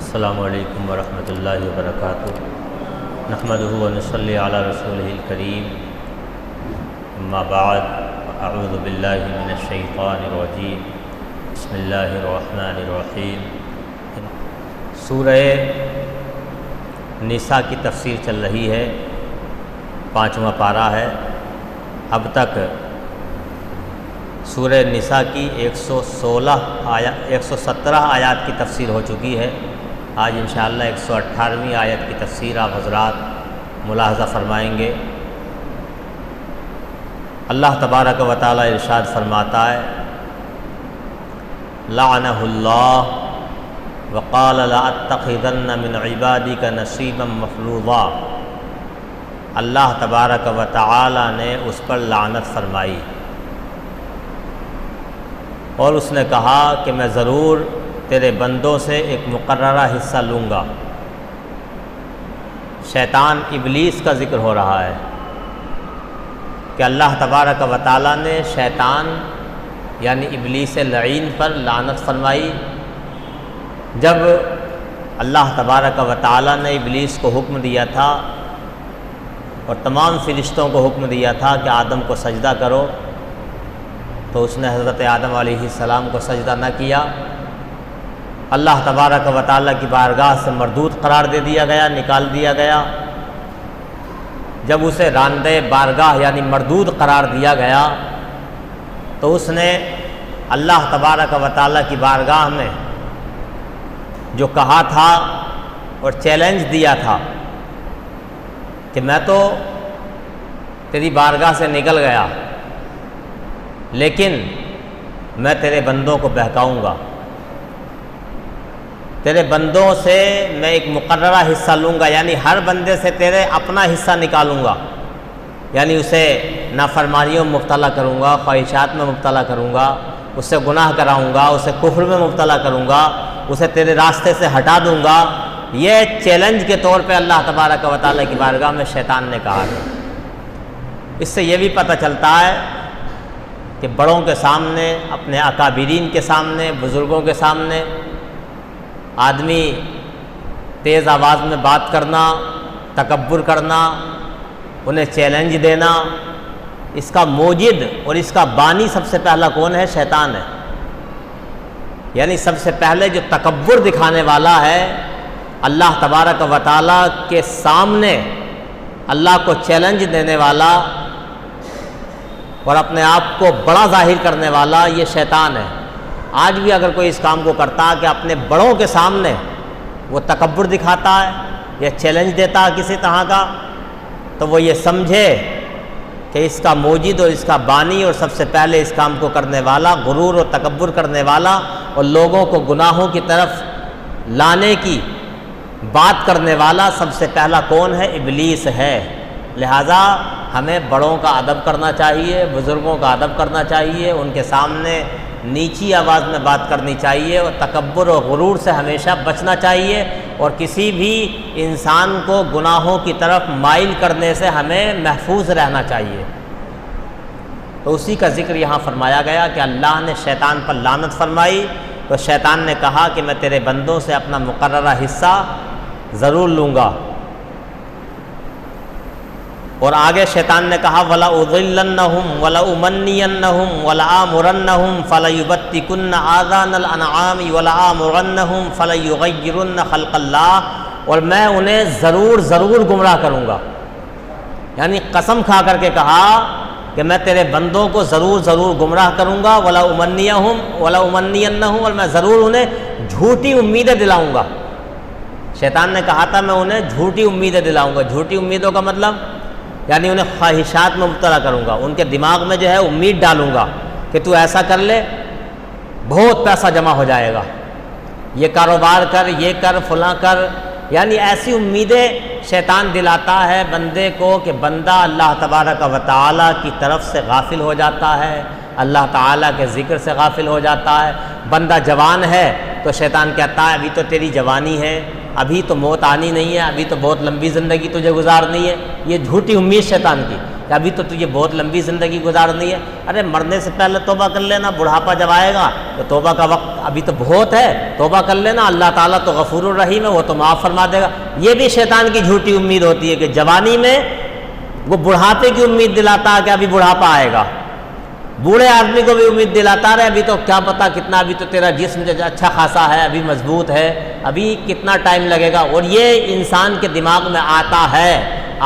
السلام علیکم ورحمۃ اللہ وبرکاتہ۔ نحمدہ ونصلی علی رسولہ الکریم، اما بعد، اعوذ باللہ من الشیطان الرجیم، بسم اللہ الرحمن الرحیم۔ سورہ نساء کی تفسیر چل رہی ہے، 5واں پارہ ہے۔ اب تک سورہ نساء کی 117 آیات کی تفسیر ہو چکی ہے۔ آج انشاءاللہ 118ویں آیت کی تفسیر آپ حضرات ملاحظہ فرمائیں گے۔ اللہ تبارک و تعالی ارشاد فرماتا ہے، لعنہ اللہ وقال لأتخذن من عبادک نصیبا مفروضا۔ اللہ تبارک و تعالی نے اس پر لعنت فرمائی اور اس نے کہا کہ میں ضرور تیرے بندوں سے ایک مقررہ حصہ لوں گا۔ شیطان ابلیس کا ذکر ہو رہا ہے کہ اللہ تبارک و تعالیٰ نے شیطان یعنی ابلیس لعین پر لعنت فرمائی۔ جب اللہ تبارک و تعالیٰ نے ابلیس کو حکم دیا تھا اور تمام فرشتوں کو حکم دیا تھا کہ آدم کو سجدہ کرو، تو اس نے حضرت آدم علیہ السلام کو سجدہ نہ کیا۔ اللہ تبارک و تعالیٰ کی بارگاہ سے مردود قرار دے دیا گیا، نکال دیا گیا۔ جب اسے راندے بارگاہ یعنی مردود قرار دیا گیا تو اس نے اللہ تبارک و تعالیٰ کی بارگاہ میں جو کہا تھا اور چیلنج دیا تھا کہ میں تو تیری بارگاہ سے نکل گیا، لیکن میں تیرے بندوں کو بہکاؤں گا، تیرے بندوں سے میں ایک مقررہ حصہ لوں گا، یعنی ہر بندے سے تیرے اپنا حصہ نکالوں گا، یعنی اسے نافرمانیوں میں مبتلا کروں گا، خواہشات میں مبتلا کروں گا، اس سے گناہ کراؤں گا، اسے کفر میں مبتلا کروں گا، اسے تیرے راستے سے ہٹا دوں گا۔ یہ چیلنج کے طور پہ اللہ تبارک و تعالیٰ کی بارگاہ میں شیطان نے کہا ہے۔ اس سے یہ بھی پتہ چلتا ہے کہ بڑوں کے سامنے، اپنے اکابرین کے سامنے، بزرگوں کے سامنے آدمی تیز آواز میں بات کرنا، تکبر کرنا، انہیں چیلنج دینا، اس کا موجد اور اس کا بانی سب سے پہلا کون ہے؟ شیطان ہے۔ یعنی سب سے پہلے جو تکبر دکھانے والا ہے، اللہ تبارک و تعالیٰ کے سامنے اللہ کو چیلنج دینے والا اور اپنے آپ کو بڑا ظاہر کرنے والا، یہ شیطان ہے۔ آج بھی اگر کوئی اس کام کو کرتا ہے کہ اپنے بڑوں کے سامنے وہ تکبر دکھاتا ہے یا چیلنج دیتا ہے کسی طرح کا، تو وہ یہ سمجھے کہ اس کا موجد اور اس کا بانی اور سب سے پہلے اس کام کو کرنے والا، غرور اور تکبر کرنے والا اور لوگوں کو گناہوں کی طرف لانے کی بات کرنے والا سب سے پہلا کون ہے؟ ابلیس ہے۔ لہٰذا ہمیں بڑوں کا ادب کرنا چاہیے، بزرگوں کا ادب کرنا چاہیے، ان کے سامنے نیچی آواز میں بات کرنی چاہیے اور تکبر اور غرور سے ہمیشہ بچنا چاہیے، اور کسی بھی انسان کو گناہوں کی طرف مائل کرنے سے ہمیں محفوظ رہنا چاہیے۔ تو اسی کا ذکر یہاں فرمایا گیا کہ اللہ نے شیطان پر لعنت فرمائی، تو شیطان نے کہا کہ میں تیرے بندوں سے اپنا مقررہ حصہ ضرور لوں گا۔ اور آگے شیطان نے کہا وَلَأُضِلَّنَّهُمْ وَلَأُمَنِّيَنَّهُمْ وَلَآمُرَنَّهُمْ فَلَيُبَتِّكُنَّ آذَانَ الْأَنْعَامِ وَلَآمُرَنَّهُمْ فَلَيُغَيِّرُنَّ خَلْقَ اللَّهِ، اور میں انہیں ضرور گمراہ کروں گا۔ یعنی قسم کھا کر کے کہا کہ میں تیرے بندوں کو ضرور گمراہ کروں گا، وَلَأُمَنِّيَنَّهُمْ، اور میں ضرور انہیں جھوٹی امیدیں دلاؤں گا۔ شیطان نے کہا تھا میں انہیں جھوٹی امیدیں دلاؤں گا۔ جھوٹی امیدوں کا مطلب یعنی انہیں خواہشات میں مبتلا کروں گا، ان کے دماغ میں جو ہے امید ڈالوں گا کہ تو ایسا کر لے، بہت پیسہ جمع ہو جائے گا، یہ کاروبار کر، یہ کر، فلاں کر، یعنی ایسی امیدیں شیطان دلاتا ہے بندے کو کہ بندہ اللہ تبارک و تعالیٰ کی طرف سے غافل ہو جاتا ہے، اللہ تعالیٰ کے ذکر سے غافل ہو جاتا ہے۔ بندہ جوان ہے تو شیطان کہتا ہے ابھی تو تیری جوانی ہے، ابھی تو موت آنی نہیں ہے، ابھی تو بہت لمبی زندگی تجھے گزارنی ہے۔ یہ جھوٹی امید شیطان کی، کہ ابھی تو تجھے بہت لمبی زندگی گزارنی ہے، ارے مرنے سے پہلے توبہ کر لینا، بڑھاپا جب آئے گا تو توبہ کا وقت ابھی تو بہت ہے، توبہ کر لینا، اللہ تعالیٰ تو غفور الرحیم ہے، وہ تو معاف فرما دے گا۔ یہ بھی شیطان کی جھوٹی امید ہوتی ہے کہ جوانی میں وہ بڑھاپے کی امید دلاتا ہے کہ ابھی بڑھاپا آئے گا، بوڑھے آدمی کو بھی امید دلاتا رہے ابھی تو کیا پتہ کتنا، ابھی تو تیرا جسم اچھا خاصا ہے، ابھی مضبوط ہے، ابھی کتنا ٹائم لگے گا۔ اور یہ انسان کے دماغ میں آتا ہے،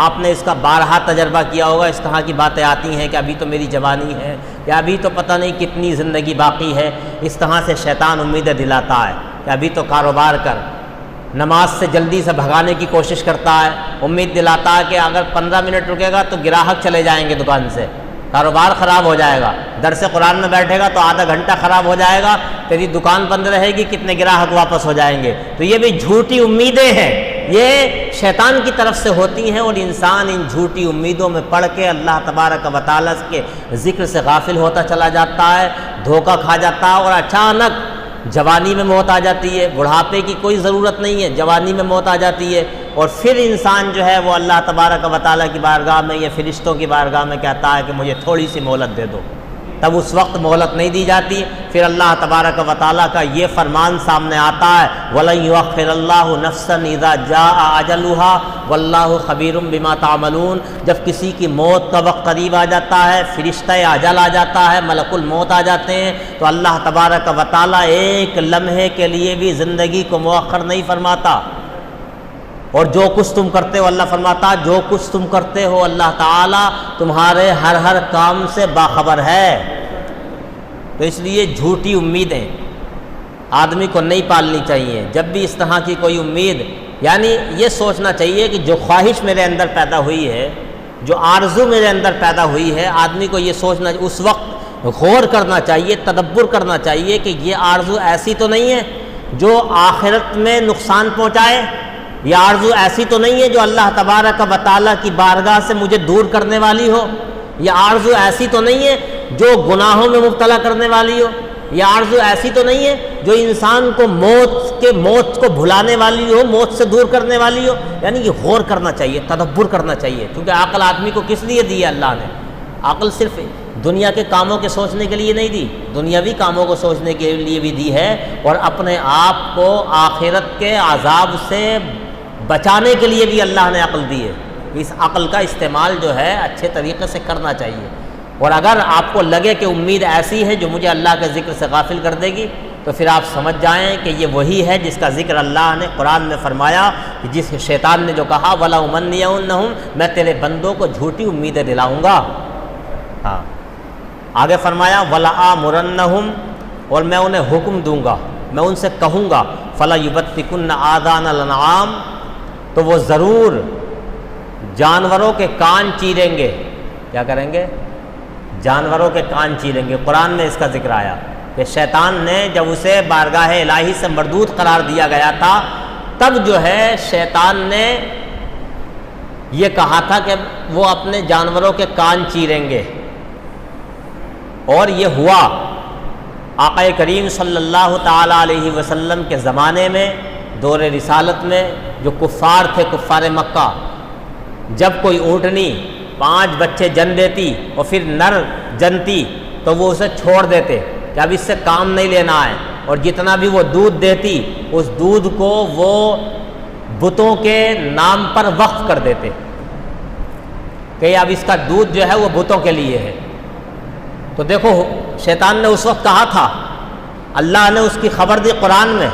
آپ نے اس کا بارہا تجربہ کیا ہوگا، اس طرح کی باتیں آتی ہیں کہ ابھی تو میری جوانی ہے، یا ابھی تو پتہ نہیں کتنی زندگی باقی ہے۔ اس طرح سے شیطان امیدیں دلاتا ہے کہ ابھی تو کاروبار کر، نماز سے جلدی سے بھگانے کی کوشش کرتا ہے، امید دلاتا ہے کہ اگر 15 منٹ رکے گا تو گراہک چلے جائیں گے دکان سے، کاروبار خراب ہو جائے گا، درس قرآن میں بیٹھے گا تو آدھا گھنٹہ خراب ہو جائے گا، تیری دکان بند رہے گی، کتنے گراہک واپس ہو جائیں گے۔ تو یہ بھی جھوٹی امیدیں ہیں، یہ شیطان کی طرف سے ہوتی ہیں، اور انسان ان جھوٹی امیدوں میں پڑھ کے اللہ تبارک و تعالیٰ کے ذکر سے غافل ہوتا چلا جاتا ہے، دھوکہ کھا جاتا ہے، اور اچانک جوانی میں موت آ جاتی ہے۔ بڑھاپے کی کوئی ضرورت نہیں ہے، جوانی میں موت آ جاتی ہے، اور پھر انسان جو ہے وہ اللہ تبارک و تعالیٰ کی بارگاہ میں یا فرشتوں کی بارگاہ میں کہتا ہے کہ مجھے تھوڑی سی مہلت دے دو، تب اس وقت مہلت نہیں دی جاتی، پھر اللہ تبارک و تعالیٰ کا یہ فرمان سامنے آتا ہے وَلَن يُؤَخِّرَ اللَّهُ نَفْسًا إِذَا جَاءَ أَجَلُهَا وَاللَّهُ خَبِيرٌ بِمَا تَعْمَلُونَ۔ جب کسی کی موت کا وقت قریب آ جاتا ہے، فرشتہ اجل آ جاتا ہے، ملک الموت آ جاتے ہیں، تو اللہ تبارک و تعالیٰ ایک لمحے کے لیے بھی زندگی کو مؤخر نہیں فرماتا، اور جو کچھ تم کرتے ہو، اللہ فرماتا جو کچھ تم کرتے ہو اللہ تعالیٰ تمہارے ہر کام سے باخبر ہے۔ تو اس لیے جھوٹی امیدیں آدمی کو نہیں پالنی چاہیے۔ جب بھی اس طرح کی کوئی امید، یعنی یہ سوچنا چاہیے کہ جو خواہش میرے اندر پیدا ہوئی ہے، جو آرزو میرے اندر پیدا ہوئی ہے، آدمی کو یہ سوچنا، اس وقت غور کرنا چاہیے، تدبر کرنا چاہیے کہ یہ آرزو ایسی تو نہیں ہے جو آخرت میں نقصان پہنچائے، یہ آرزو ایسی تو نہیں ہے جو اللہ تبارک و تعالیٰ کی بارگاہ سے مجھے دور کرنے والی ہو، یہ آرزو ایسی تو نہیں ہے جو گناہوں میں مبتلا کرنے والی ہو، یہ آرزو ایسی تو نہیں ہے جو انسان کو موت کو بھلانے والی ہو، موت سے دور کرنے والی ہو۔ یعنی یہ غور کرنا چاہیے، تدبر کرنا چاہیے، کیونکہ عقل آدمی کو کس لیے دی ہے اللہ نے؟ عقل صرف دنیا کے کاموں کے سوچنے کے لیے نہیں دی، دنیاوی کاموں کو سوچنے کے لیے بھی دی ہے، اور اپنے آپ کو آخرت کے عذاب سے بچانے کے لیے بھی اللہ نے عقل دی ہے۔ اس عقل کا استعمال جو ہے اچھے طریقے سے کرنا چاہیے، اور اگر آپ کو لگے کہ امید ایسی ہے جو مجھے اللہ کے ذکر سے غافل کر دے گی، تو پھر آپ سمجھ جائیں کہ یہ وہی ہے جس کا ذکر اللہ نے قرآن میں فرمایا، کہ جس شیطان نے جو کہا وَلَأُمَنِّيَنَّهُمْ، میں تیرے بندوں کو جھوٹی امیدیں دلاؤں گا۔ ہاں آگے فرمایا وَلَآمُرَنَّهُمْ، اور میں انہیں حکم دوں گا، میں ان سے کہوں گا فَلَيُبَتِّكُنَّ آذَانَ الْأَنْعَامِ، تو وہ ضرور جانوروں کے کان چیریں گے۔ کیا کریں گے؟ جانوروں کے کان چیریں گے۔ قرآن میں اس کا ذکر آیا کہ شیطان نے جب اسے بارگاہ الہی سے مردود قرار دیا گیا تھا، تب جو ہے شیطان نے یہ کہا تھا کہ وہ اپنے جانوروں کے کان چیریں گے، اور یہ ہوا۔ آقا کریم صلی اللہ تعالی علیہ وسلم کے زمانے میں، دور رسالت میں، جو کفار تھے، کفار مکہ، جب کوئی اونٹنی 5 بچے جن دیتی اور پھر نر جنتی تو وہ اسے چھوڑ دیتے کہ اب اس سے کام نہیں لینا ہے، اور جتنا بھی وہ دودھ دیتی اس دودھ کو وہ بتوں کے نام پر وقف کر دیتے کہ اب اس کا دودھ جو ہے وہ بتوں کے لیے ہے۔ تو دیکھو شیطان نے اس وقت کہا تھا، اللہ نے اس کی خبر دی قرآن میں،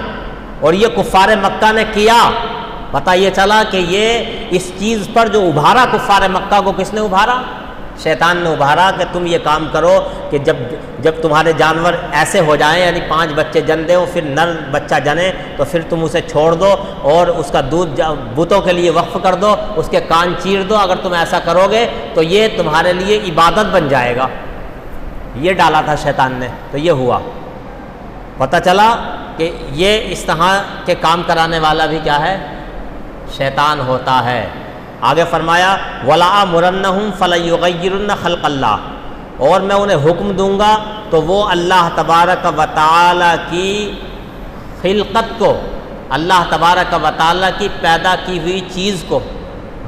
اور یہ کفار مکہ نے کیا۔ پتہ یہ چلا کہ یہ اس چیز پر جو ابھارا کفار مکہ کو، کس نے ابھارا؟ شیطان نے ابھارا کہ تم یہ کام کرو کہ جب تمہارے جانور ایسے ہو جائیں، یعنی 5 بچے جن دیں اور پھر نر بچہ جنے، تو پھر تم اسے چھوڑ دو اور اس کا دودھ بتوں کے لیے وقف کر دو، اس کے کان چیر دو۔ اگر تم ایسا کرو گے تو یہ تمہارے لیے عبادت بن جائے گا۔ یہ ڈالا تھا شیطان نے، تو یہ ہوا۔ پتہ چلا کہ یہ اس طرح کے کام کرانے والا بھی کیا ہے؟ شیطان ہوتا ہے۔ آگے فرمایا وَلَآمُرَنَّهُمْ فَلَيُغَيِّرُنَّ خَلْقَ اللَّهِ، اور میں انہیں حکم دوں گا تو وہ اللہ تبارک و تعالی کی خلقت کو، اللہ تبارک و تعالی کی پیدا کی ہوئی چیز کو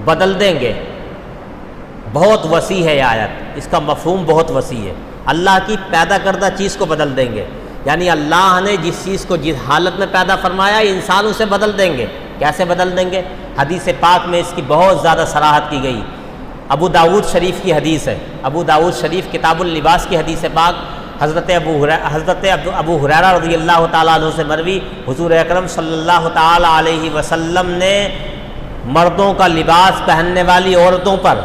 بدل دیں گے۔ بہت وسیع ہے یہ آیت، اس کا مفہوم بہت وسیع ہے۔ اللہ کی پیدا کردہ چیز کو بدل دیں گے، یعنی اللہ نے جس چیز کو جس حالت میں پیدا فرمایا انسان اسے بدل دیں گے۔ کیسے بدل دیں گے؟ حدیث پاک میں اس کی بہت زیادہ صراحت کی گئی۔ ابو داؤد شریف کی حدیث ہے، ابو داؤد شریف کتاب اللباس کی حدیث پاک، حضرت ابو ہریرہ رضی اللہ تعالیٰ عنہ سے مروی، حضور اکرم صلی اللہ تعالیٰ علیہ وسلم نے مردوں کا لباس پہننے والی عورتوں پر،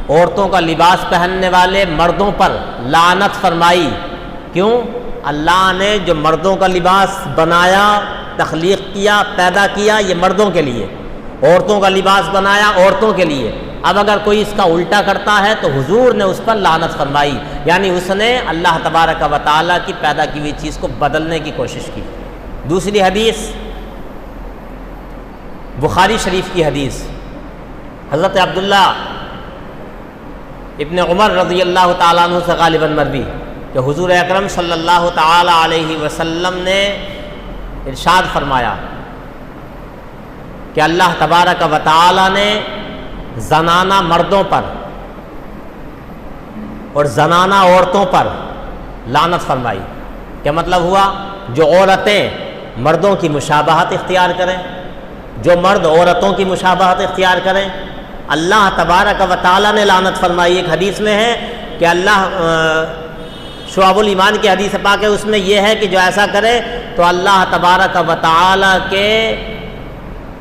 عورتوں کا لباس پہننے والے مردوں پر لعنت فرمائی۔ کیوں؟ اللہ نے جو مردوں کا لباس بنایا، تخلیق کیا، پیدا کیا، یہ مردوں کے لیے، عورتوں کا لباس بنایا عورتوں کے لیے۔ اب اگر کوئی اس کا الٹا کرتا ہے تو حضور نے اس پر لعنت فرمائی، یعنی اس نے اللہ تبارک و تعالیٰ کی پیدا کی ہوئی چیز کو بدلنے کی کوشش کی۔ دوسری حدیث بخاری شریف کی حدیث، حضرت عبداللہ ابن عمر رضی اللہ تعالیٰ عنہ سے غالباً مروی کہ حضور اکرم صلی اللہ تعالیٰ علیہ وسلم نے ارشاد فرمایا کہ اللہ تبارک و تعالیٰ نے زنانہ مردوں پر اور زنانہ عورتوں پر لعنت فرمائی۔ کیا مطلب ہوا؟ جو عورتیں مردوں کی مشابہت اختیار کریں، جو مرد عورتوں کی مشابہت اختیار کریں، اللہ تبارک و تعالیٰ نے لعنت فرمائی۔ ایک حدیث میں ہے کہ اللہ شعب الایمان کی حدیث پاک ہے، اس میں یہ ہے کہ جو ایسا کرے تو اللہ تبارک و تعالیٰ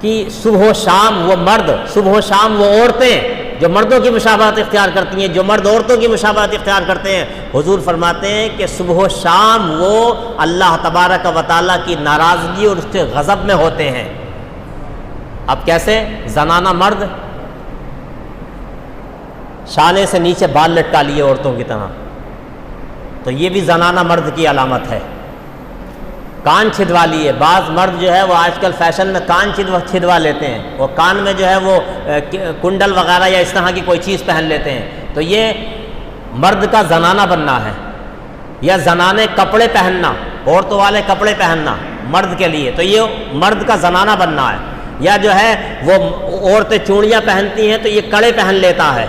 کی صبح و شام وہ مرد، صبح و شام وہ عورتیں جو مردوں کی مشابہت اختیار کرتی ہیں، جو مرد عورتوں کی مشابہت اختیار کرتے ہیں، حضور فرماتے ہیں کہ صبح و شام وہ اللہ تبارک و تعالیٰ کی ناراضگی اور اس کے غضب میں ہوتے ہیں۔ اب کیسے؟ زنانہ مرد شانے سے نیچے بال لٹکا لیے عورتوں کی طرح، تو یہ بھی زنانہ مرد کی علامت ہے۔ کان چھدوا لیے، بعض مرد جو ہے وہ آج کل فیشن میں کان چھدوا لیتے ہیں، اور کان میں جو ہے وہ کنڈل وغیرہ یا اس طرح کی کوئی چیز پہن لیتے ہیں، تو یہ مرد کا زنانہ بننا ہے۔ یا زنانے کپڑے پہننا، عورتوں والے کپڑے پہننا مرد کے لیے، تو یہ مرد کا زنانہ بننا ہے۔ یا جو ہے وہ عورتیں چوڑیاں پہنتی ہیں تو یہ کڑے پہن لیتا ہے،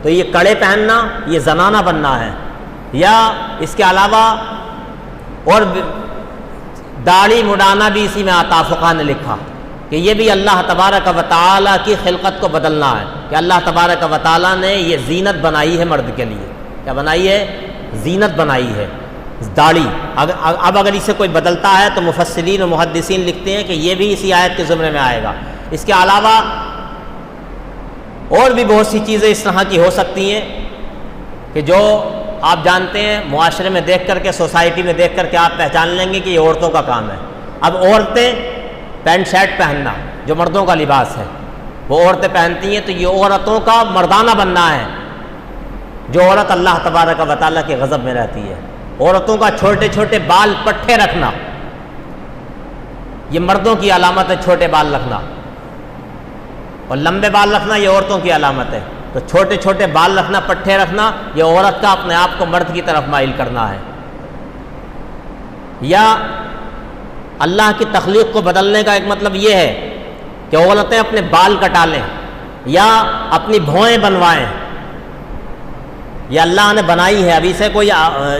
تو یہ کڑے پہننا یہ زنانہ بننا ہے۔ یا اس کے علاوہ اور داڑھی مڈانا بھی اسی میں آتا، فقہ نے لکھا کہ یہ بھی اللہ تبارک و تعالیٰ کی خلقت کو بدلنا ہے، کہ اللہ تبارک و تعالیٰ نے یہ زینت بنائی ہے مرد کے لیے۔ کیا بنائی ہے؟ زینت بنائی ہے داڑھی۔ اب اگر اسے کوئی بدلتا ہے تو مفسرین و محدثین لکھتے ہیں کہ یہ بھی اسی آیت کے زمرے میں آئے گا۔ اس کے علاوہ اور بھی بہت سی چیزیں اس طرح کی ہو سکتی ہیں کہ جو آپ جانتے ہیں معاشرے میں دیکھ کر کے، سوسائٹی میں دیکھ کر کے آپ پہچان لیں گے کہ یہ عورتوں کا کام ہے۔ اب عورتیں پینٹ شرٹ پہننا جو مردوں کا لباس ہے وہ عورتیں پہنتی ہیں، تو یہ عورتوں کا مردانہ بننا ہے۔ جو عورت اللہ تبارک و تعالیٰ کے غضب میں رہتی ہے، عورتوں کا چھوٹے چھوٹے بال پٹھے رکھنا یہ مردوں کی علامت ہے، چھوٹے بال رکھنا، اور لمبے بال رکھنا یہ عورتوں کی علامت ہے۔ تو چھوٹے چھوٹے بال رکھنا، پٹھے رکھنا یہ عورت کا اپنے آپ کو مرد کی طرف مائل کرنا ہے۔ یا اللہ کی تخلیق کو بدلنے کا ایک مطلب یہ ہے کہ عورتیں اپنے بال کٹا لیں یا اپنی بھوئیں بنوائیں، یہ اللہ نے بنائی ہے، ابھی سے کوئی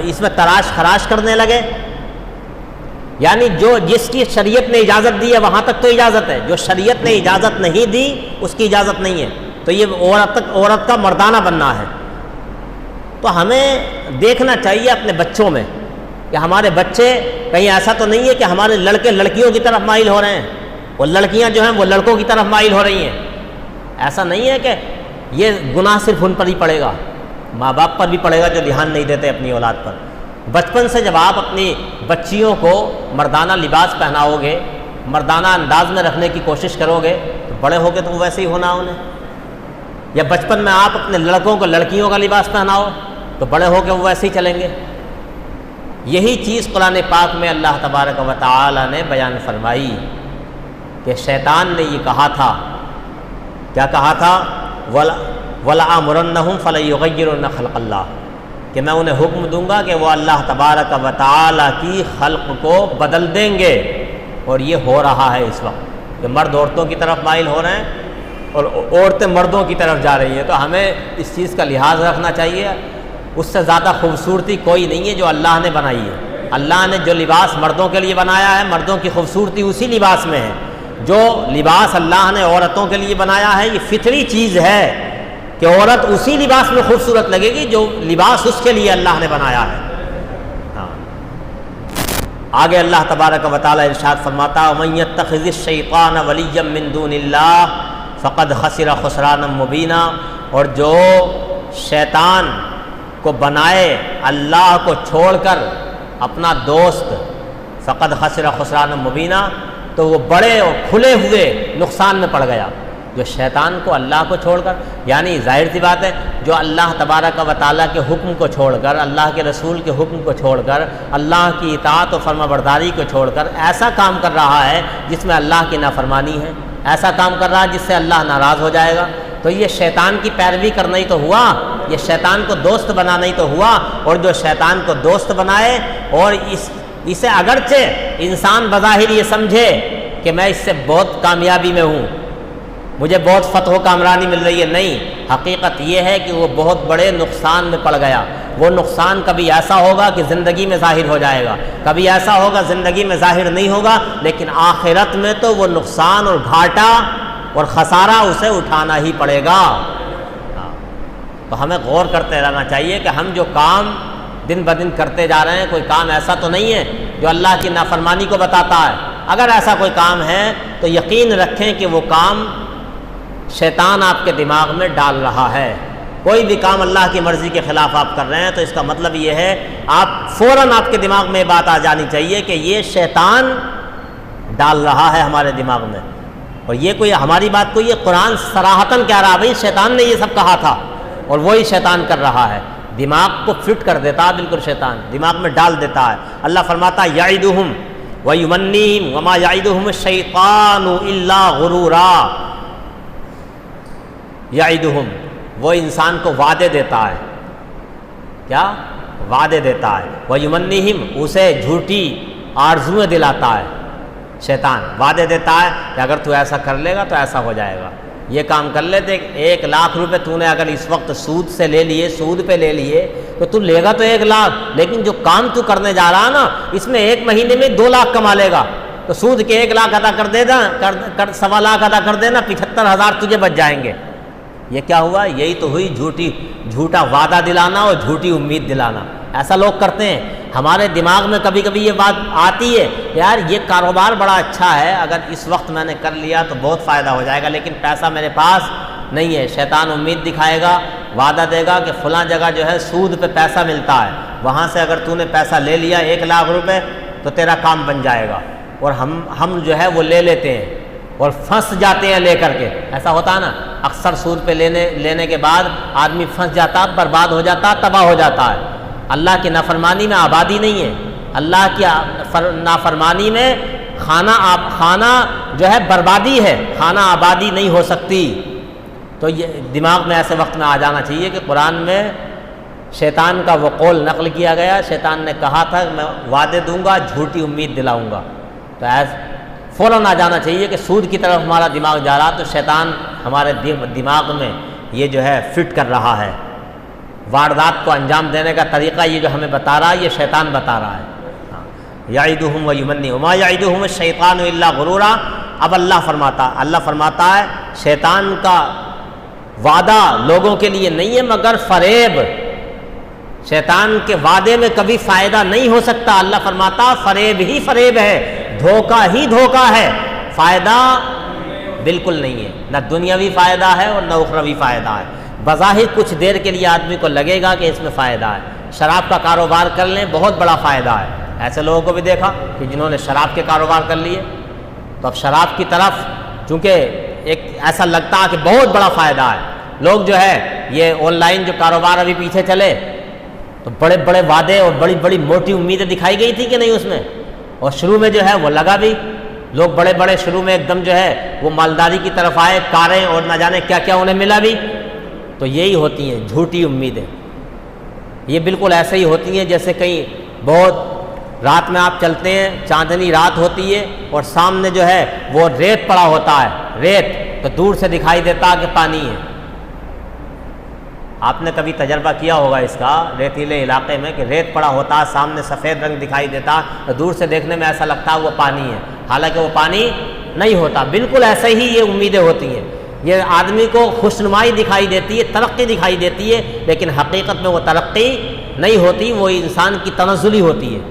اس میں تراش خراش کرنے لگے، یعنی جو جس کی شریعت نے اجازت دی ہے وہاں تک تو اجازت ہے، جو شریعت نے اجازت نہیں دی اس کی اجازت نہیں ہے، تو یہ عورت کا مردانہ بننا ہے۔ تو ہمیں دیکھنا چاہیے اپنے بچوں میں کہ ہمارے بچے کہیں ایسا تو نہیں ہے کہ ہمارے لڑکے لڑکیوں کی طرف مائل ہو رہے ہیں اور لڑکیاں جو ہیں وہ لڑکوں کی طرف مائل ہو رہی ہیں۔ ایسا نہیں ہے کہ یہ گناہ صرف ان پر ہی پڑے گا، ماں باپ پر بھی پڑے گا جو دھیان نہیں دیتے اپنی اولاد پر۔ بچپن سے جب آپ اپنی بچیوں کو مردانہ لباس پہناؤ گے، مردانہ انداز میں رکھنے کی کوشش کرو گے تو بڑے ہو کے تو ویسے ہی ہونا انہیں۔ یا بچپن میں آپ اپنے لڑکوں کو لڑکیوں کا لباس پہناؤ تو بڑے ہو کے وہ ویسے ہی چلیں گے۔ یہی چیز قرآن پاک میں اللہ تبارک و تعالی نے بیان فرمائی کہ شیطان نے یہ کہا تھا، کیا کہا تھا؟ وَلَآمُرَنَّهُمْ فَلَيُغَيِّرُنَّ خَلْقَ اللَّهِ، کہ میں انہیں حکم دوں گا کہ وہ اللہ تبارک و تعالی کی خلق کو بدل دیں گے۔ اور یہ ہو رہا ہے اس وقت کہ مرد عورتوں کی طرف مائل ہو رہے ہیں اور عورتیں مردوں کی طرف جا رہی ہیں، تو ہمیں اس چیز کا لحاظ رکھنا چاہیے۔ اس سے زیادہ خوبصورتی کوئی نہیں ہے جو اللہ نے بنائی ہے۔ اللہ نے جو لباس مردوں کے لیے بنایا ہے، مردوں کی خوبصورتی اسی لباس میں ہے۔ جو لباس اللہ نے عورتوں کے لیے بنایا ہے، یہ فطری چیز ہے کہ عورت اسی لباس میں خوبصورت لگے گی جو لباس اس کے لیے اللہ نے بنایا ہے۔ ہاں، آگے اللہ تبارک و تعالی ارشاد فرماتا ہے وَمَن يَتَّخِذِ الشَّيْطَانَ وَلِيًّا مِّن دُونِ اللَّهِ فَقَدْ خَسِرَ خُسْرَانًا مُبِينًا، اور جو شیطان کو بنائے اللہ کو چھوڑ کر اپنا دوست، فقد خسر خسران مبینہ، تو وہ بڑے اور کھلے ہوئے نقصان میں پڑ گیا۔ جو شیطان کو اللہ کو چھوڑ کر، یعنی ظاہر سی بات ہے جو اللہ تبارک و تعالیٰ کے حکم کو چھوڑ کر، اللہ کے رسول کے حکم کو چھوڑ کر، اللہ کی اطاعت و فرما برداری کو چھوڑ کر ایسا کام کر رہا ہے جس میں اللہ کی نافرمانی ہے، ایسا کام کر رہا ہے جس سے اللہ ناراض ہو جائے گا، تو یہ شیطان کی پیروی کرنا ہی تو ہوا، یہ شیطان کو دوست بنانا ہی تو ہوا۔ اور جو شیطان کو دوست بنائے اور اسے اگرچہ انسان بظاہر یہ سمجھے کہ میں اس سے بہت کامیابی میں ہوں، مجھے بہت فتح و کامرانی مل رہی ہے، نہیں، حقیقت یہ ہے کہ وہ بہت بڑے نقصان میں پڑ گیا۔ وہ نقصان کبھی ایسا ہوگا کہ زندگی میں ظاہر ہو جائے گا، کبھی ایسا ہوگا زندگی میں ظاہر نہیں ہوگا، لیکن آخرت میں تو وہ نقصان اور گھاٹا اور خسارہ اسے اٹھانا ہی پڑے گا۔ تو ہمیں غور کرتے رہنا چاہیے کہ ہم جو کام دن بدن کرتے جا رہے ہیں، کوئی کام ایسا تو نہیں ہے جو اللہ کی نافرمانی کو بتاتا ہے۔ اگر ایسا کوئی کام ہے تو یقین رکھیں کہ وہ کام شیطان آپ کے دماغ میں ڈال رہا ہے۔ کوئی بھی کام اللہ کی مرضی کے خلاف آپ کر رہے ہیں تو اس کا مطلب یہ ہے آپ فوراً آپ کے دماغ میں یہ بات آ جانی چاہیے کہ یہ شیطان ڈال رہا ہے ہمارے دماغ میں، اور یہ کوئی ہماری بات کو، یہ قرآن صراحتاً کہہ رہا ہے بھائی شیطان نے یہ سب کہا تھا اور وہی شیطان کر رہا ہے، دماغ کو فٹ کر دیتا ہے، بالکل شیطان دماغ میں ڈال دیتا ہے۔ اللہ فرماتا ہے یعدہم ویمنیہم وما یعدہم الشیطان الا غرورا، یعدہم، وہ انسان کو وعدے دیتا ہے، کیا وعدے دیتا ہے، ویمنیہم، اسے جھوٹی آرزویں دلاتا ہے، شیطان وعدے دیتا ہے کہ اگر تو ایسا کر لے گا تو ایسا ہو جائے گا، یہ کام کر لیتے، 1,00,000 روپے تو نے اگر اس وقت سود سے لے لیے، سود پہ لے لیے، تو تو لے گا تو 1,00,000، لیکن جو کام تو کرنے جا رہا نا اس میں 1 مہینے میں 2,00,000 کما لے گا، تو سود کے 1,00,000 ادا کر دے گا، 1,25,000 ادا کر دینا، 75,000 تجھے بچ جائیں گے۔ یہ کیا ہوا؟ یہی تو ہوئی جھوٹا وعدہ دلانا اور جھوٹی امید دلانا۔ ایسا لوگ کرتے ہیں۔ ہمارے دماغ میں کبھی کبھی یہ بات آتی ہے یار یہ کاروبار بڑا اچھا ہے، اگر اس وقت میں نے کر لیا تو بہت فائدہ ہو جائے گا، لیکن پیسہ میرے پاس نہیں ہے۔ شیطان امید دکھائے گا، وعدہ دے گا کہ فلاں جگہ جو ہے سود پہ پیسہ ملتا ہے، وہاں سے اگر تو نے پیسہ لے لیا 1,00,000 روپے تو تیرا کام بن جائے گا، اور ہم جو ہے وہ لے لیتے ہیں اور پھنس جاتے ہیں لے کر کے۔ ایسا ہوتا ہے نا، اکثر سود پہ لینے کے بعد آدمی پھنس جاتا، برباد ہو جاتا، تباہ ہو جاتا ہے۔ اللہ کی نافرمانی میں آبادی نہیں ہے، اللہ کی نافرمانی میں کھانا جو ہے بربادی ہے، کھانا آبادی نہیں ہو سکتی۔ تو یہ دماغ میں ایسے وقت میں آ جانا چاہیے کہ قرآن میں شیطان کا وہ قول نقل کیا گیا، شیطان نے کہا تھا کہ میں وعدے دوں گا، جھوٹی امید دلاؤں گا، تو فوراً آ جانا چاہیے کہ سود کی طرف ہمارا دماغ جا رہا، تو شیطان ہمارے دماغ میں یہ جو ہے فٹ کر رہا ہے، واردات کو انجام دینے کا طریقہ یہ جو ہمیں بتا رہا ہے یہ شیطان بتا رہا ہے۔ یعدہم ویمنیہم وما یعدہم الشیطان الا غرورا۔ اب اللہ فرماتا ہے شیطان کا وعدہ لوگوں کے لیے نہیں ہے مگر فریب، شیطان کے وعدے میں کبھی فائدہ نہیں ہو سکتا۔ اللہ فرماتا فریب ہی فریب ہے، دھوکہ ہی دھوکہ ہے، فائدہ بالکل نہیں ہے، نہ دنیاوی فائدہ ہے اور نہ اخروی فائدہ ہے۔ بظاہر کچھ دیر کے لیے آدمی کو لگے گا کہ اس میں فائدہ ہے، شراب کا کاروبار کر لیں بہت بڑا فائدہ ہے، ایسے لوگوں کو بھی دیکھا کہ جنہوں نے شراب کے کاروبار کر لیے، تو اب شراب کی طرف چونکہ ایک ایسا لگتا ہے کہ بہت بڑا فائدہ ہے، لوگ جو ہے یہ آن لائن جو کاروبار ابھی پیچھے چلے تو بڑے بڑے وعدے اور بڑی بڑی موٹی امیدیں دکھائی گئی تھی کہ نہیں اس میں، اور شروع میں جو ہے وہ لگا بھی، لوگ بڑے بڑے شروع میں ایک دم جو ہے وہ مالداری کی طرف آئے، کاریں اور نہ جانے کیا کیا انہیں ملا بھی۔ تو یہی ہوتی ہیں جھوٹی امیدیں، یہ بالکل ایسے ہی ہوتی ہیں جیسے کہیں بہت رات میں آپ چلتے ہیں، چاندنی رات ہوتی ہے اور سامنے جو ہے وہ ریت پڑا ہوتا ہے، ریت، تو دور سے دکھائی دیتا کہ پانی ہے۔ آپ نے کبھی تجربہ کیا ہوگا اس کا ریتیلے علاقے میں کہ ریت پڑا ہوتا، سامنے سفید رنگ دکھائی دیتا تو دور سے دیکھنے میں ایسا لگتا وہ پانی ہے، حالانکہ وہ پانی نہیں ہوتا۔ بالکل ایسے ہی یہ امیدیں ہوتی ہیں، یہ آدمی کو خوشنمائی دکھائی دیتی ہے، ترقی دکھائی دیتی ہے، لیکن حقیقت میں وہ ترقی نہیں ہوتی، وہ انسان کی تنزلی ہوتی ہے۔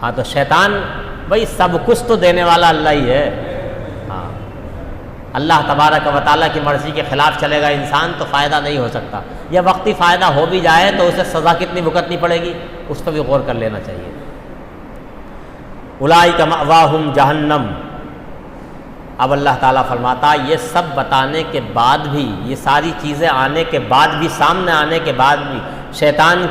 ہاں تو شیطان بھائی سب کچھ تو دینے والا اللہ ہی ہے، ہاں اللہ تبارک و تعالیٰ کی مرضی کے خلاف چلے گا انسان تو فائدہ نہیں ہو سکتا، یا وقتی فائدہ ہو بھی جائے تو اسے سزا کتنی بھگتنی پڑے گی اس پہ بھی غور کر لینا چاہیے۔ اولئک مأواہم جہنم، اب اللہ تعالیٰ فرماتا یہ سب بتانے کے بعد بھی، یہ ساری چیزیں آنے کے بعد بھی، سامنے آنے کے بعد بھی، شیطان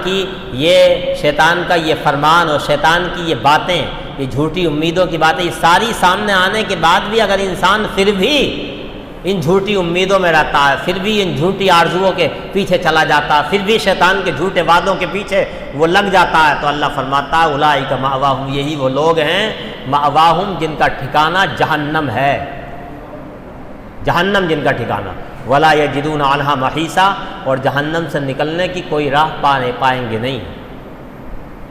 کا یہ فرمان اور شیطان کی یہ باتیں، یہ جھوٹی امیدوں کی باتیں، یہ ساری سامنے آنے کے بعد بھی اگر انسان پھر بھی ان جھوٹی امیدوں میں رہتا ہے، پھر بھی ان جھوٹی آرزوؤں کے پیچھے چلا جاتا ہے، پھر بھی شیطان کے جھوٹے وعدوں کے پیچھے وہ لگ جاتا ہے، تو اللہ فرماتا ہے اولئک مأواہم، یہی وہ لوگ ہیں مأواہم جن کا ٹھکانہ جہنم ہے، جہنم جن کا ٹھکانہ، ولا یجدون عنہا محیصا، اور جہنم سے نکلنے کی کوئی راہ پائیں گے نہیں،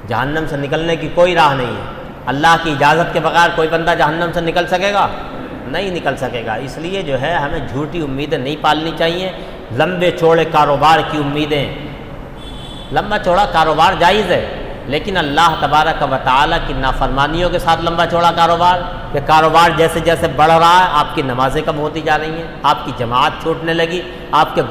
جہنم سے نکلنے کی کوئی راہ نہیں ہے۔ اللہ کی اجازت کے بغیر کوئی بندہ جہنم سے نکل سکے گا؟ نہیں نکل سکے گا۔ اس لیے جو ہے ہمیں جھوٹی امیدیں نہیں پالنی چاہیے، لمبے چوڑے کاروبار کی امیدیں، لمبا چوڑا کاروبار جائز ہے، لیکن اللہ تبارک و تعالیٰ کی نافرمانیوں کے ساتھ لمبا چوڑا کاروبار، کہ کاروبار جیسے جیسے بڑھ رہا ہے آپ کی نمازیں کم ہوتی جا رہی ہیں، آپ کی جماعت چھوٹنے لگی، آپ سے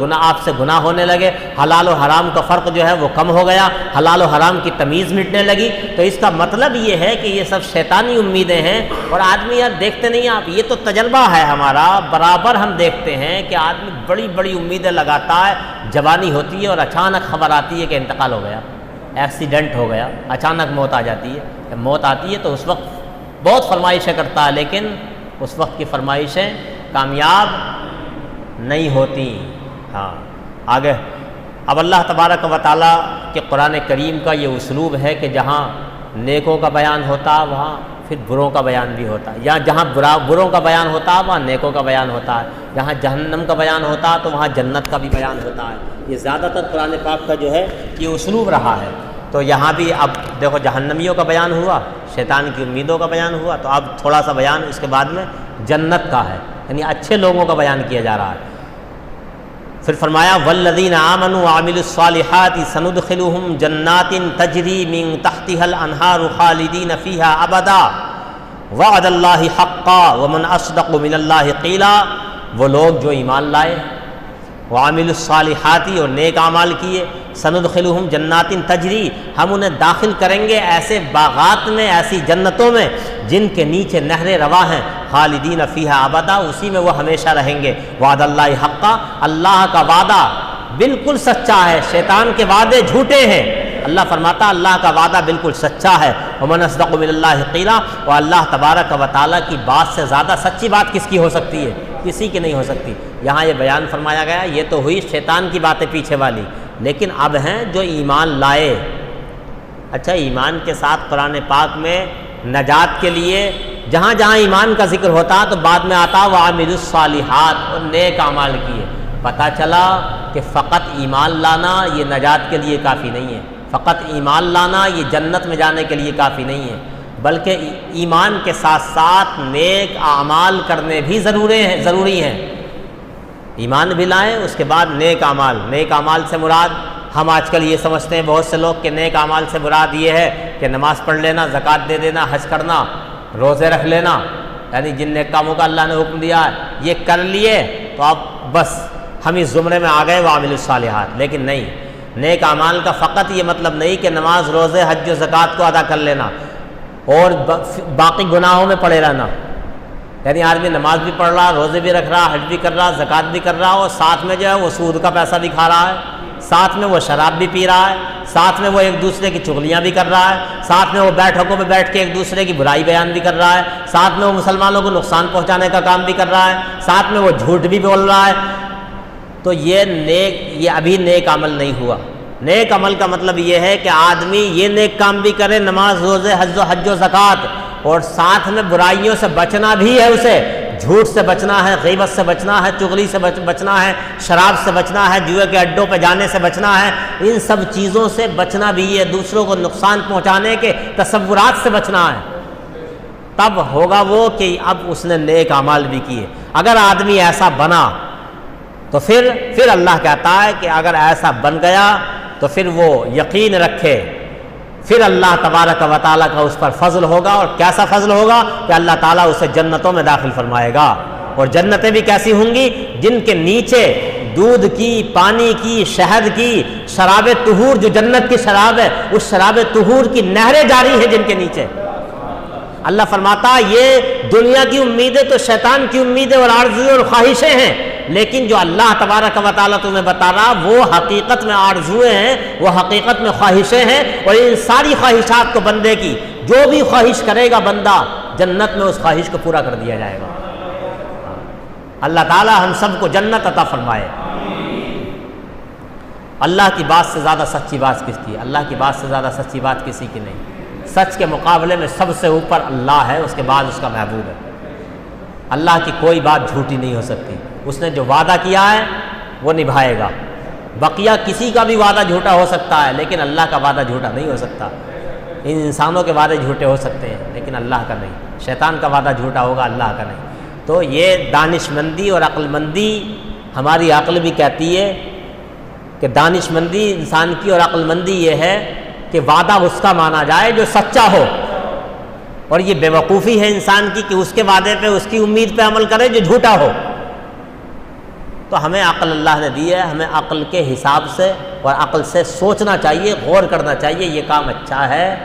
گناہ ہونے لگے، حلال و حرام کا فرق جو ہے وہ کم ہو گیا، حلال و حرام کی تمیز مٹنے لگی، تو اس کا مطلب یہ ہے کہ یہ سب شیطانی امیدیں ہیں۔ اور آدمی یار دیکھتے نہیں آپ، یہ تو تجربہ ہے ہمارا، برابر ہم دیکھتے ہیں کہ آدمی بڑی بڑی امیدیں لگاتا ہے، جوانی ہوتی ہے اور اچانک خبر آتی ہے کہ انتقال ہو گیا، ایکسیڈنٹ ہو گیا، اچانک موت آ جاتی ہے۔ جب موت آتی ہے تو اس وقت بہت فرمائشیں کرتا ہے، لیکن اس وقت کی فرمائشیں کامیاب نہیں ہوتی۔ ہاں آگے اب اللہ تبارک و تعالیٰ کے قرآن کریم کا یہ اسلوب ہے کہ جہاں نیکوں کا بیان ہوتا وہاں پھر بروں کا بیان بھی ہوتا ہے، یا جہاں بروں کا بیان ہوتا وہاں نیکوں کا بیان ہوتا ہے، جہاں جہنم کا بیان ہوتا تو وہاں جنت کا بھی بیان ہوتا ہے۔ یہ زیادہ تر قرآن پاک کا جو ہے یہ اسلوب رہا ہے۔ تو یہاں بھی اب دیکھو جہنمیوں کا بیان ہوا، شیطان کی امیدوں کا بیان ہوا، تو اب تھوڑا سا بیان اس کے بعد میں جنت کا ہے، یعنی اچھے لوگوں کا بیان کیا جا رہا ہے۔ پھر فرمایا والذین آمنوا وعملوا الصالحات سندخلهم جنات تجری من تحتها الانہار خالدین فیہا ابدا وعد اللہ حقا ومن اصدق من اللہ قیلا، وہ لوگ جو ایمان لائے، وعملوا الصالحات اور نیک اعمال کیے، سندخلهم جنات تجری، ہم انہیں داخل کریں گے ایسے باغات میں، ایسی جنتوں میں جن کے نیچے نہریں رواں ہیں، خالدین فیہا ابدا، اسی میں وہ ہمیشہ رہیں گے، وعد اللہ حقا، اللہ کا وعدہ بالکل سچا ہے، شیطان کے وعدے جھوٹے ہیں، اللہ فرماتا اللہ کا وعدہ بالکل سچا ہے، ومن اصدق من اللہ قیلا، اور اللہ تبارک و تعالیٰ کی بات سے زیادہ سچی بات کس کی ہو سکتی ہے؟ کسی کی نہیں ہو سکتی۔ یہاں یہ بیان فرمایا گیا، یہ تو ہوئی شیطان کی باتیں پیچھے والی، لیکن اب ہیں جو ایمان لائے۔ اچھا ایمان کے ساتھ قرآن پاک میں نجات کے لیے جہاں جہاں ایمان کا ذکر ہوتا تو بعد میں آتا وعملوا الصالحات، اور نیک اعمال کیے۔ پتہ چلا کہ فقط ایمان لانا یہ نجات کے لیے کافی نہیں ہے، فقط ایمان لانا یہ جنت میں جانے کے لیے کافی نہیں ہے، بلکہ ایمان کے ساتھ ساتھ نیک اعمال کرنے بھی ضروری ہیں۔ ایمان بھی لائیں، اس کے بعد نیک اعمال۔ نیک اعمال سے مراد ہم آج کل یہ سمجھتے ہیں بہت سے لوگ کہ نیک اعمال سے مراد یہ ہے کہ نماز پڑھ لینا، زکوٰۃ دے دینا، حج کرنا، روزے رکھ لینا، یعنی جن نیک کاموں کا اللہ نے حکم دیا ہے یہ کر لیے تو اب بس ہم اس زمرے میں آ گئے وعملوا الصالحات۔ لیکن نہیں، نیک اعمال کا فقط یہ مطلب نہیں کہ نماز، روزے، حج و زکوٰۃ کو ادا کر لینا اور باقی گناہوں میں پڑے رہنا، یعنی آدمی نماز بھی پڑھ رہا، روزے بھی رکھ رہا، حج بھی کر رہا، زکوٰۃ بھی کر رہا، اور ساتھ میں جو ہے وہ سود کا پیسہ بھی کھا رہا ہے، ساتھ میں وہ شراب بھی پی رہا ہے، ساتھ میں وہ ایک دوسرے کی چغلیاں بھی کر رہا ہے، ساتھ میں وہ بیٹھکوں پہ بیٹھ کے ایک دوسرے کی برائی بیان بھی کر رہا ہے، ساتھ میں وہ مسلمانوں کو نقصان پہنچانے کا کام بھی کر رہا ہے، ساتھ میں وہ جھوٹ بھی بول رہا ہے، تو یہ ابھی نیک عمل نہیں ہوا۔ نیک عمل کا مطلب یہ ہے کہ آدمی یہ نیک کام بھی کرے، نماز، روزے، حج و زکوٰۃ، اور ساتھ میں برائیوں سے بچنا بھی ہے اسے، جھوٹ سے بچنا ہے، غیبت سے بچنا ہے، چغلی سے بچنا ہے، شراب سے بچنا ہے، جوئے کے اڈوں پہ جانے سے بچنا ہے، ان سب چیزوں سے بچنا بھی ہے، دوسروں کو نقصان پہنچانے کے تصورات سے بچنا ہے، تب ہوگا وہ کہ اب اس نے نیک اعمال بھی کیے۔ اگر آدمی ایسا بنا تو پھر اللہ کہتا ہے کہ اگر ایسا بن گیا تو پھر وہ یقین رکھے، پھر اللہ تبارک و تعالیٰ کا اس پر فضل ہوگا، اور کیسا فضل ہوگا کہ اللہ تعالیٰ اسے جنتوں میں داخل فرمائے گا، اور جنتیں بھی کیسی ہوں گی؟ جن کے نیچے دودھ کی، پانی کی، شہد کی، شراب طہور جو جنت کی شراب ہے، اس شراب طہور کی نہریں جاری ہیں جن کے نیچے۔ اللہ فرماتا یہ دنیا کی امیدیں تو شیطان کی امیدیں اور آرزویں اور خواہشیں ہیں، لیکن جو اللہ تبارک و تعالیٰ تمہیں بتا رہا وہ حقیقت میں آرزویں ہیں، وہ حقیقت میں خواہشیں ہیں، اور ان ساری خواہشات کو بندے کی جو بھی خواہش کرے گا بندہ جنت میں اس خواہش کو پورا کر دیا جائے گا۔ اللہ تعالیٰ ہم سب کو جنت عطا فرمائے۔ اللہ کی بات سے زیادہ سچی بات کس کی؟ اللہ کی بات سے زیادہ سچی بات کسی کی نہیں۔ سچ کے مقابلے میں سب سے اوپر اللہ ہے، اس کے بعد اس کا محبوب ہے۔ اللہ کی کوئی بات جھوٹی نہیں ہو سکتی، اس نے جو وعدہ کیا ہے وہ نبھائے گا۔ بقیہ کسی کا بھی وعدہ جھوٹا ہو سکتا ہے لیکن اللہ کا وعدہ جھوٹا نہیں ہو سکتا۔ ان انسانوں کے وعدے جھوٹے ہو سکتے ہیں لیکن اللہ کا نہیں، شیطان کا وعدہ جھوٹا ہوگا، اللہ کا نہیں۔ تو یہ دانش مندی اور عقل مندی، ہماری عقل بھی کہتی ہے کہ دانش مندی انسان کی اور عقل مندی یہ ہے کہ وعدہ اس کا مانا جائے جو سچا ہو، اور یہ بے وقوفی ہے انسان کی کہ اس کے وعدے پہ، اس کی امید پہ عمل کرے جو جھوٹا ہو۔ تو ہمیں عقل اللہ نے دی ہے، ہمیں عقل کے حساب سے اور عقل سے سوچنا چاہیے، غور کرنا چاہیے یہ کام اچھا ہے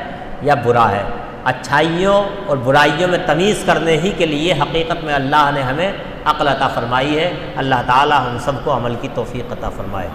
یا برا ہے۔ اچھائیوں اور برائیوں میں تمیز کرنے ہی کے لیے حقیقت میں اللہ نے ہمیں عقل عطا فرمائی ہے۔ اللہ تعالی ہم سب کو عمل کی توفیق عطا فرمائے۔